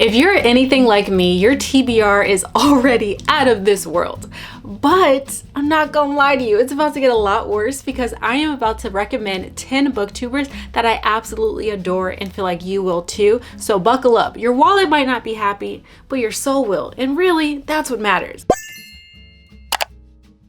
If you're anything like me, your TBR is already out of this world. But I'm not gonna lie to you, it's about to get a lot worse because I am about to recommend 10 booktubers that I absolutely adore and feel like you will too. So buckle up. Your wallet might not be happy, but your soul will. And really, that's what matters.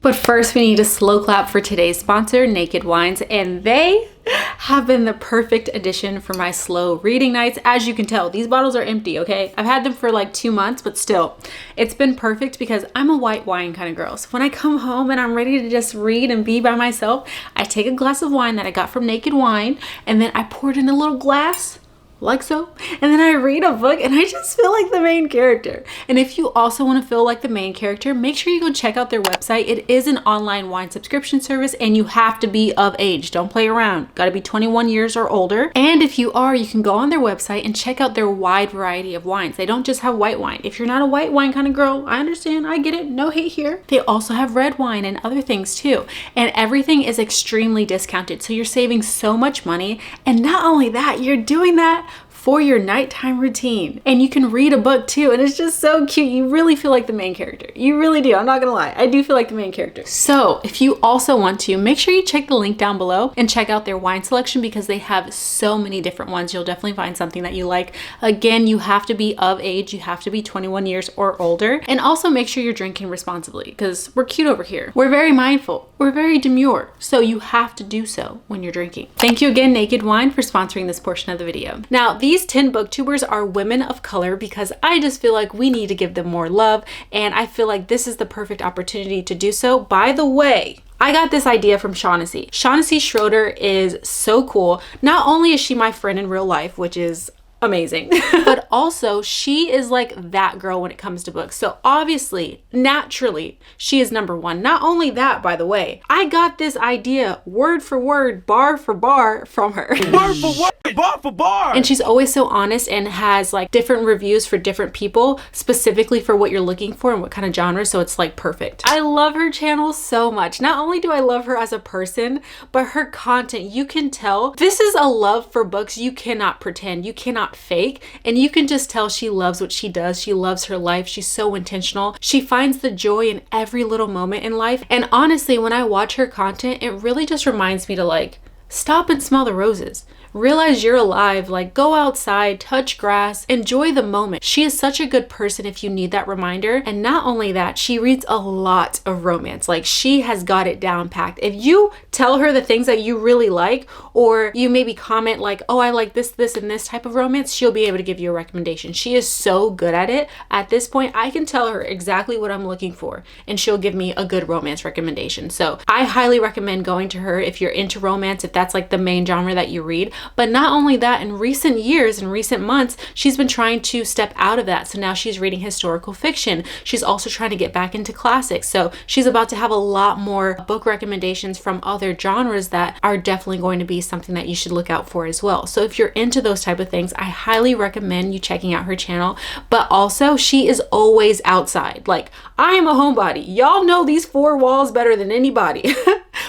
But first, we need a slow clap for today's sponsor, Naked Wines, and they have been the perfect addition for my slow reading nights. As you can tell, these bottles are empty, okay? I've had them for like 2 months, but still, it's been perfect because I'm a white wine kind of girl. So when I come home and I'm ready to just read and be by myself, I take a glass of wine that I got from Naked Wine, and then I pour it in a little glass, like so, and then I read a book and I just feel like the main character. And if you also want to feel like the main character, make sure you go check out their website. It is an online wine subscription service and you have to be of age. Don't play around. Got to be 21 years or older. And if you are, you can go on their website and check out their wide variety of wines. They don't just have white wine. If you're not a white wine kind of girl, I understand. I get it. No hate here. They also have red wine and other things too. And everything is extremely discounted. So you're saving so much money. And not only that, you're doing that for your nighttime routine. And you can read a book too, and it's just so cute. You really feel like the main character. You really do. I'm not gonna lie. I do feel like the main character. So if you also want to, make sure you check the link down below and check out their wine selection because they have so many different ones. You'll definitely find something that you like. Again, you have to be of age. You have to be 21 years or older. And also make sure you're drinking responsibly because we're cute over here. We're very mindful. We're very demure. So you have to do so when you're drinking. Thank you again, Naked Wine, for sponsoring this portion of the video. Now, these 10 booktubers are women of color because I just feel like we need to give them more love, and I feel like this is the perfect opportunity to do so. By the way, I got this idea from Shaughnessy. Shaughnessy Schroeder is so cool. Not only is she my friend in real life, which is amazing, but also she is like that girl when it comes to books. So obviously, naturally, she is number one. Not only that, by the way, I got this idea word for word, bar for bar from her. Word for word, bar for bar. And she's always so honest and has like different reviews for different people, specifically for what you're looking for and what kind of genre. So it's like perfect. I love her channel so much. Not only do I love her as a person, but her content, you can tell this is a love for books. You cannot pretend, you cannot fake, and you can just tell she loves what she does. She loves her life. She's so intentional. She finds the joy in every little moment in life. And honestly, when I watch her content, it really just reminds me to like stop and smell the roses. Realize you're alive, like go outside, touch grass, enjoy the moment. She is such a good person if you need that reminder. And not only that, she reads a lot of romance. Like she has got it down packed. If you tell her the things that you really like, or you maybe comment like, oh, I like this, this, and this type of romance, she'll be able to give you a recommendation. She is so good at it. At this point, I can tell her exactly what I'm looking for and she'll give me a good romance recommendation. So I highly recommend going to her if you're into romance, if that's like the main genre that you read. But not only that, in recent years, in recent months, she's been trying to step out of that. So now she's reading historical fiction. She's also trying to get back into classics. So she's about to have a lot more book recommendations from other genres that are definitely going to be something that you should look out for as well. So if you're into those type of things, I highly recommend you checking out her channel. But also, she is always outside. Like, I am a homebody. Y'all know these four walls better than anybody.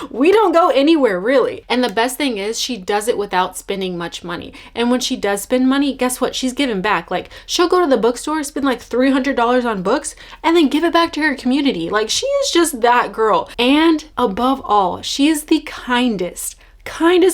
We don't go anywhere really. And the best thing is she does it without spending much money. And when she does spend money, guess what? She's giving back. Like she'll go to the bookstore, spend like $300 on books, and then give it back to her community. Like she is just that girl. And above all, she is the kindest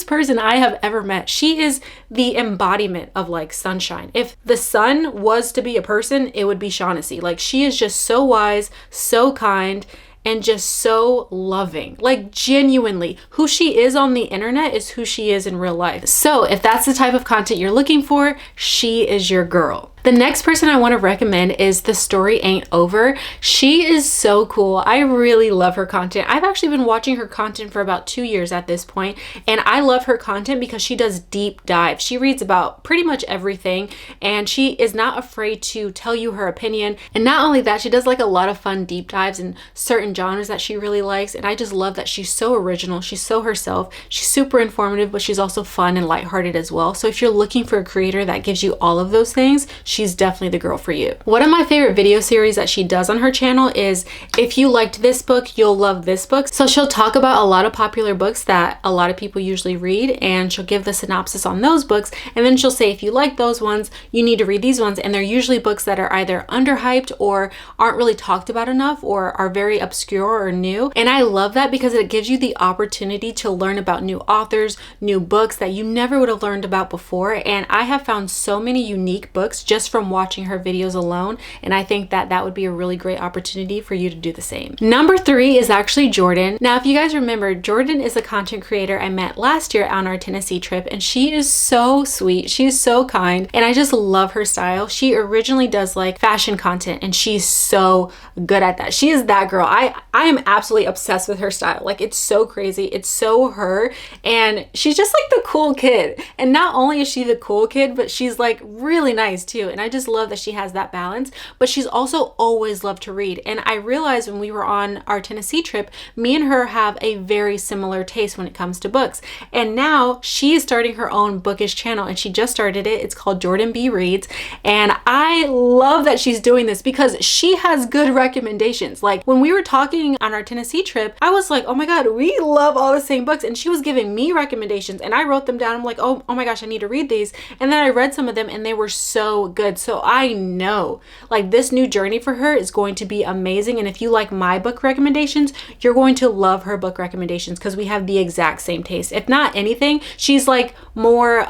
person I have ever met. She is the embodiment of like sunshine. If the sun was to be a person, it would be Shaughnessy. Like she is just so wise, so kind, and just so loving. Like genuinely, who she is on the internet is who she is in real life. So if that's the type of content you're looking for, she is your girl. The next person I want to recommend is The Story Ain't Over. She is so cool. I really love her content. I've actually been watching her content for about 2 years at this point, and I love her content because she does deep dives. She reads about pretty much everything, and she is not afraid to tell you her opinion. And not only that, she does like a lot of fun deep dives in certain genres that she really likes, and I just love that she's so original. She's so herself. She's super informative, but she's also fun and lighthearted as well. So if you're looking for a creator that gives you all of those things, she's definitely the girl for you. One of my favorite video series that she does on her channel is if you liked this book, you'll love this book. So she'll talk about a lot of popular books that a lot of people usually read, and she'll give the synopsis on those books, and then she'll say if you like those ones, you need to read these ones. And they're usually books that are either underhyped or aren't really talked about enough or are very obscure or new. And I love that because it gives you the opportunity to learn about new authors, new books that you never would have learned about before. And I have found so many unique books just from watching her videos alone, and I think that that would be a really great opportunity for you to do the same. Number 3 is actually Jordan. Now, if you guys remember, Jordan is a content creator I met last year on our Tennessee trip, and she is so sweet. She's so kind, and I just love her style. She originally does like fashion content, and she's so good at that. She is that girl. I am absolutely obsessed with her style. Like, it's so crazy. It's so her, and she's just like the cool kid. And not only is she the cool kid, but she's like really nice too. And I just love that she has that balance, but she's also always loved to read. And I realized when we were on our Tennessee trip, me and her have a very similar taste when it comes to books. And now she is starting her own Bookish channel, and she just started it. It's called Jordan B Reads. And I love that she's doing this because she has good recommendations. Like, when we were talking on our Tennessee trip, I was like, oh my God, we love all the same books. And she was giving me recommendations, and I wrote them down. I'm like, oh my gosh, I need to read these. And then I read some of them, and they were so good. So I know like this new journey for her is going to be amazing. And if you like my book recommendations, you're going to love her book recommendations because we have the exact same taste. If not anything, she's like more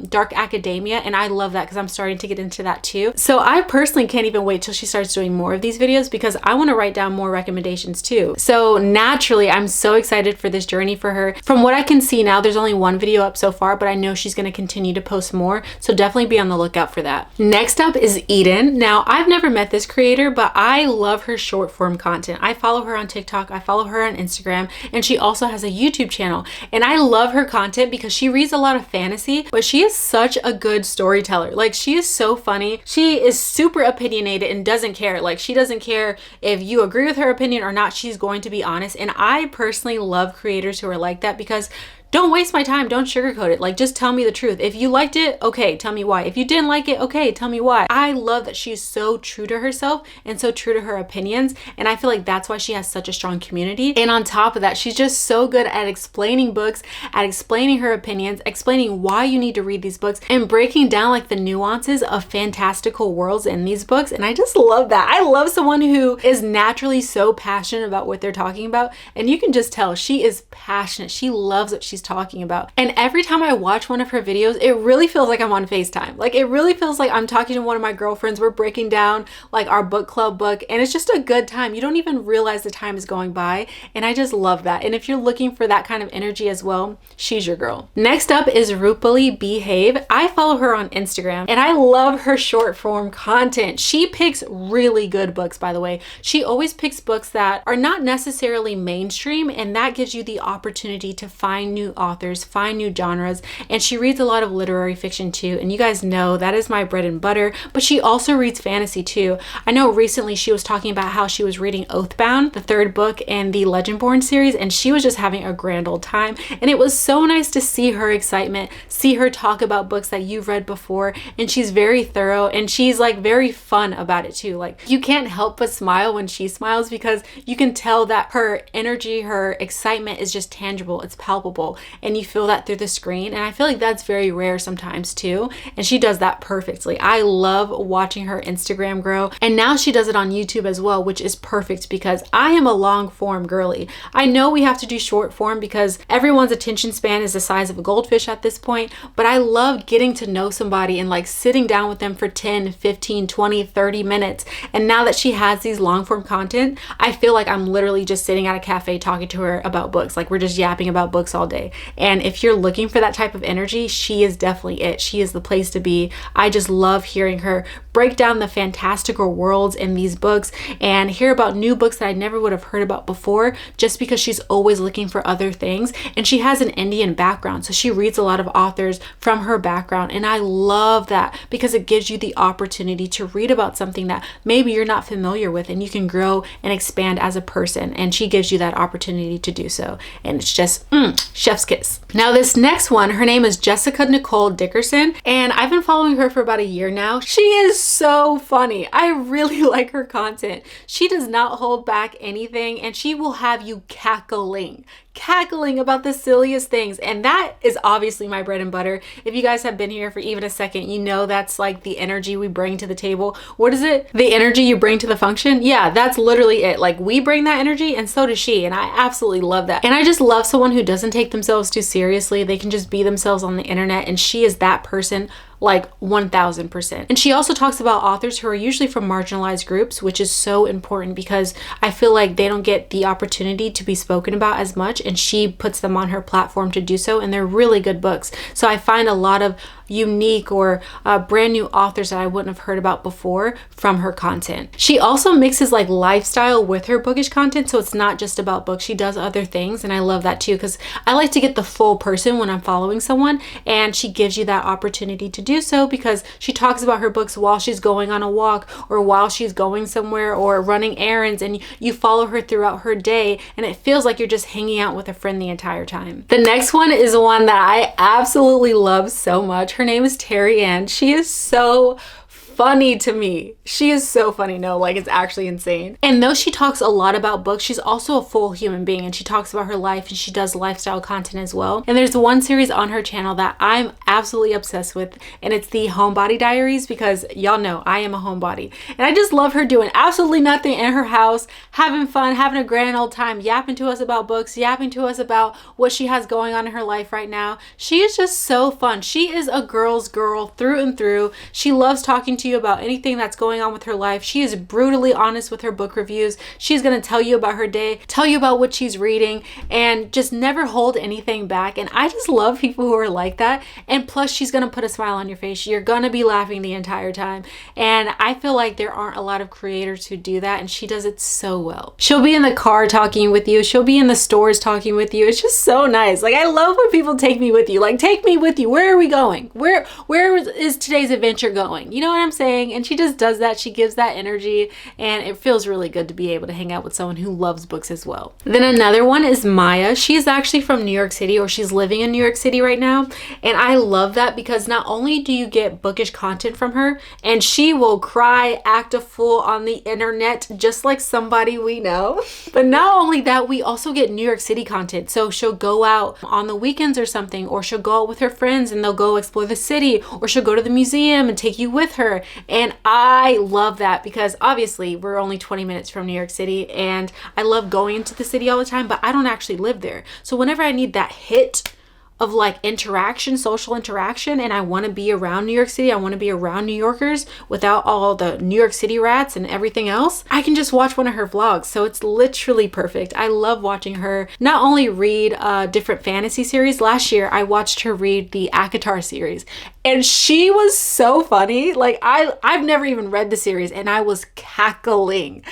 dark academia, and I love that because I'm starting to get into that too. So I personally can't even wait till she starts doing more of these videos because I want to write down more recommendations too. So naturally, I'm so excited for this journey for her. From what I can see now, there's only one video up so far, but I know she's going to continue to post more, so definitely be on the lookout for that. Next up is Eden. Now, I've never met this creator, but I love her short form content. I follow her on TikTok, I follow her on Instagram, and she also has a YouTube channel. And I love her content because she reads a lot of fantasy, but she is such a good storyteller. Like, she is so funny. She is super opinionated and doesn't care. Like, she doesn't care if you agree with her opinion or not. She's going to be honest. And I personally love creators who are like that because don't waste my time. Don't sugarcoat it. Like, just tell me the truth. If you liked it, okay, tell me why. If you didn't like it, okay, tell me why. I love that she's so true to herself and so true to her opinions. And I feel like that's why she has such a strong community. And on top of that, she's just so good at explaining books, at explaining her opinions, explaining why you need to read these books, and breaking down like the nuances of fantastical worlds in these books. And I just love that. I love someone who is naturally so passionate about what they're talking about. And you can just tell she is passionate. She loves what she's talking about. And every time I watch one of her videos, it really feels like I'm on FaceTime. Like, it really feels like I'm talking to one of my girlfriends. We're breaking down like our book club book, and it's just a good time. You don't even realize the time is going by, and I just love that. And if you're looking for that kind of energy as well, she's your girl. Next up is Rupali Behave. I follow her on Instagram, and I love her short form content. She picks really good books, by the way. She always picks books that are not necessarily mainstream, and that gives you the opportunity to find new authors, find new genres. And she reads a lot of literary fiction too, and you guys know that is my bread and butter, but she also reads fantasy too. I know recently she was talking about how she was reading Oathbound, the 3rd book in the Legendborn series, and she was just having a grand old time. And it was so nice to see her excitement, see her talk about books that you've read before, and she's very thorough, and she's like very fun about it too. Like, you can't help but smile when she smiles because you can tell that her energy, her excitement is just tangible, it's palpable, and you feel that through the screen. And I feel like that's very rare sometimes too, and she does that perfectly. I love watching her Instagram grow, and now she does it on YouTube as well, which is perfect because I am a long form girly. I know we have to do short form because everyone's attention span is the size of a goldfish at this point, but I love getting to know somebody and like sitting down with them for 10, 15, 20, 30 minutes. And now that she has these long form content, I feel like I'm literally just sitting at a cafe talking to her about books. Like, we're just yapping about books all day. And if you're looking for that type of energy, she is definitely it. She is the place to be. I just love hearing her break down the fantastical worlds in these books and hear about new books that I never would have heard about before, just because she's always looking for other things. And she has an Indian background, so she reads a lot of authors from her background. And I love that because it gives you the opportunity to read about something that maybe you're not familiar with, and you can grow and expand as a person. And she gives you that opportunity to do so. And it's just chef's Chef's kiss. Now this next one, her name is Jessica Nicole Dickerson, and I've been following her for about a year now. She is so funny. I really like her content. She does not hold back anything, and she will have you cackling about the silliest things, and that is obviously my bread and butter. If you guys have been here for even a second, you know that's like the energy we bring to the table. What is it? The energy you bring to the function? Yeah, that's literally it. Like, we bring that energy, and so does she, and I absolutely love that. And I just love someone who doesn't take themselves too seriously. They can just be themselves on the internet, and she is that person, like 1000%. And she also talks about authors who are usually from marginalized groups, which is so important because I feel like they don't get the opportunity to be spoken about as much, and she puts them on her platform to do so, and they're really good books. So I find a lot of unique or brand new authors that I wouldn't have heard about before from her content. She also mixes like lifestyle with her bookish content, so it's not just about books. She does other things, and I love that too because I like to get the full person when I'm following someone, and she gives you that opportunity to do so because she talks about her books while she's going on a walk or while she's going somewhere or running errands, and you follow her throughout her day, and it feels like you're just hanging out with a friend the entire time. The next one is one that I absolutely love so much. Her name is Terry Ann. She is so funny to me. She is so funny. No, like, it's actually insane. And though she talks a lot about books, she's also a full human being, and she talks about her life, and she does lifestyle content as well. And there's one series on her channel that I'm absolutely obsessed with, and it's the Homebody Diaries, because y'all know I am a homebody. And I just love her doing absolutely nothing in her house, having fun, having a grand old time, yapping to us about books, yapping to us about what she has going on in her life right now. She is just so fun. She is a girl's girl through and through. She loves talking to you about anything that's going on with her life. She is brutally honest with her book reviews. She's going to tell you about her day, tell you about what she's reading, and just never hold anything back. And I just love people who are like that. And plus, she's going to put a smile on your face. You're going to be laughing the entire time. And I feel like there aren't a lot of creators who do that, and she does it so well. She'll be in the car talking with you. She'll be in the stores talking with you. It's just so nice. Like, I love when people take me with you. Like, take me with you. Where are we going? Where is today's adventure going? You know what I'm saying? And she just does that. She gives that energy, and it feels really good to be able to hang out with someone who loves books as well. Then another one is Maya. She's actually from New York City, or she's living in New York City right now. And I love that because not only do you get bookish content from her, and she will cry, act a fool on the internet just like somebody we know. But not only that, we also get New York City content. So she'll go out on the weekends or something, or she'll go out with her friends and they'll go explore the city, or she'll go to the museum and take you with her. And I love that because obviously we're only 20 minutes from New York City, and I love going into the city all the time, but I don't actually live there. So whenever I need that hit of like interaction, social interaction, and I want to be around New York City, I want to be around New Yorkers without all the New York City rats and everything else, I can just watch one of her vlogs. So it's literally perfect. I love watching her not only read different fantasy series. Last year I watched her read the ACOTAR series, and she was so funny. Like, I've never even read the series, and I was cackling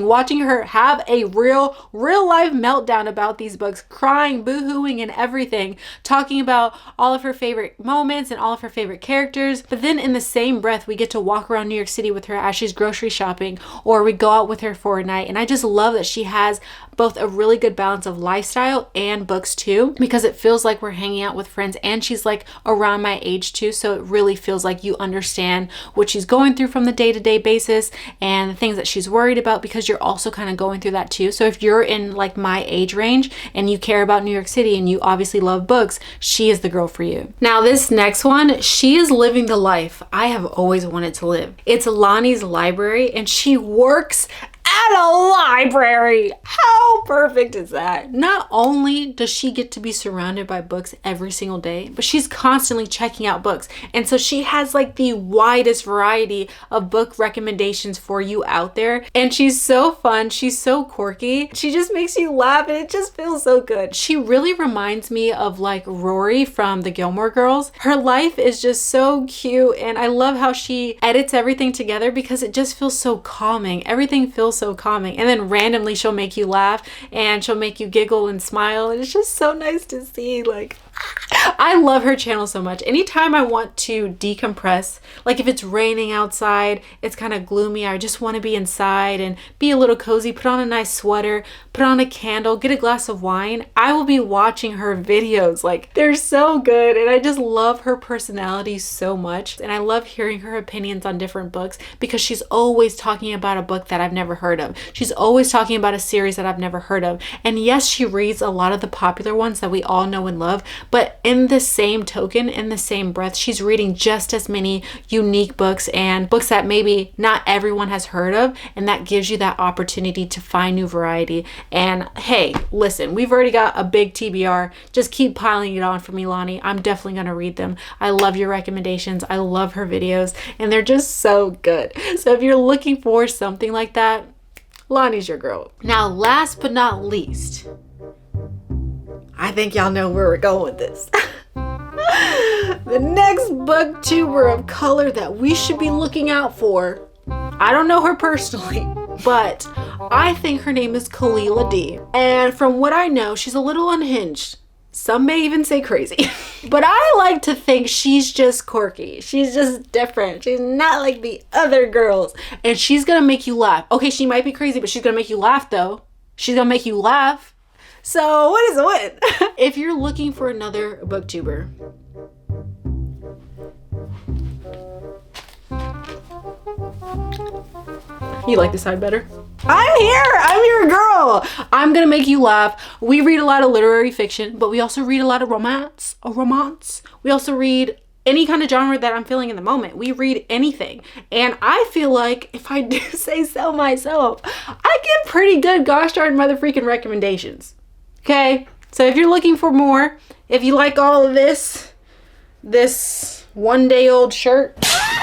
watching her have a real life meltdown about these books, crying, boo-hooing, and everything, talking about all of her favorite moments and all of her favorite characters. But then in the same breath, we get to walk around New York City with her as she's grocery shopping, or we go out with her for a night. And I just love that she has both a really good balance of lifestyle and books too, because it feels like we're hanging out with friends, and she's like around my age too, so it really feels like you understand what she's going through from the day-to-day basis and the things that she's worried about, because you're also kind of going through that too. So if you're in like my age range and you care about New York City and you obviously love books, she is the girl for you. Now this next one, she is living the life I have always wanted to live. It's Lonnie's Library, and she works at a library. How perfect is that? Not only does she get to be surrounded by books every single day, but she's constantly checking out books. And so she has like the widest variety of book recommendations for you out there. And she's so fun. She's so quirky. She just makes you laugh, and it just feels so good. She really reminds me of like Rory from the Gilmore Girls. Her life is just so cute, and I love how she edits everything together because it just feels so calming. Everything feels so calming, and then randomly she'll make you laugh and she'll make you giggle and smile, and it's just so nice to see. Like, I love her channel so much. Anytime I want to decompress, like if it's raining outside, it's kind of gloomy, I just want to be inside and be a little cozy, put on a nice sweater, put on a candle, get a glass of wine, I will be watching her videos. Like, they're so good, and I just love her personality so much. And I love hearing her opinions on different books because she's always talking about a book that I've never heard of. She's always talking about a series that I've never heard of. And yes, she reads a lot of the popular ones that we all know and love, but in the same token, in the same breath, she's reading just as many unique books and books that maybe not everyone has heard of, and that gives you that opportunity to find new variety. And hey, listen, we've already got a big TBR. Just keep piling it on for me, Lonnie. I'm definitely going to read them. I love your recommendations. I love her videos, and they're just so good. So if you're looking for something like that, Lonnie's your girl. Now, last but not least, I think y'all know where we're going with this. The next booktuber of color that we should be looking out for, I don't know her personally, but I think her name is Kalila D. And from what I know, she's a little unhinged. Some may even say crazy. But I like to think she's just quirky. She's just different. She's not like the other girls. And she's gonna make you laugh. Okay, she might be crazy, but she's gonna make you laugh though. She's gonna make you laugh. So what is a win? If you're looking for another booktuber, you like this side better? I'm here. I'm your girl. I'm gonna make you laugh. We read a lot of literary fiction, but we also read a lot of romance. We also read any kind of genre that I'm feeling in the moment. We read anything. And I feel like, if I do say so myself, I get pretty good gosh darn mother freaking recommendations. Okay? So if you're looking for more, if you like all of this one day old shirt.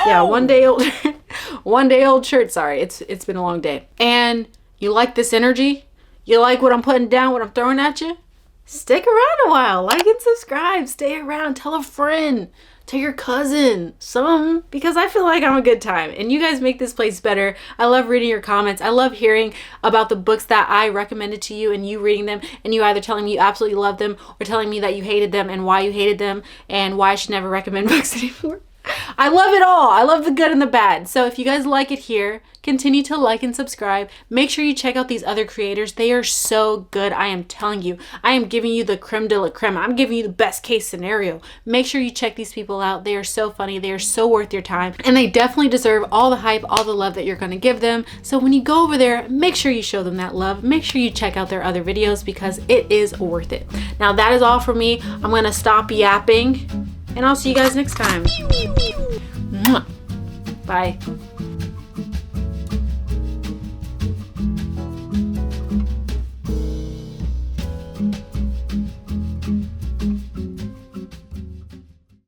Yeah, one day old shirt. Sorry, it's been a long day. And you like this energy? You like what I'm putting down, what I'm throwing at you? Stick around a while. Like and subscribe. Stay around. Tell a friend. Tell your cousin. Some, because I feel like I'm a good time. And you guys make this place better. I love reading your comments. I love hearing about the books that I recommended to you and you reading them and you either telling me you absolutely love them or telling me that you hated them and why you hated them and why I should never recommend books anymore. I love it all. I love the good and the bad. So if you guys like it here, continue to like and subscribe. Make sure you check out these other creators. They are so good. I am telling you. I am giving you the creme de la creme. I'm giving you the best case scenario. Make sure you check these people out. They are so funny. They are so worth your time. And they definitely deserve all the hype, all the love that you're going to give them. So when you go over there, make sure you show them that love. Make sure you check out their other videos because it is worth it. Now that is all for me. I'm going to stop yapping. And I'll see you guys next time. Bye.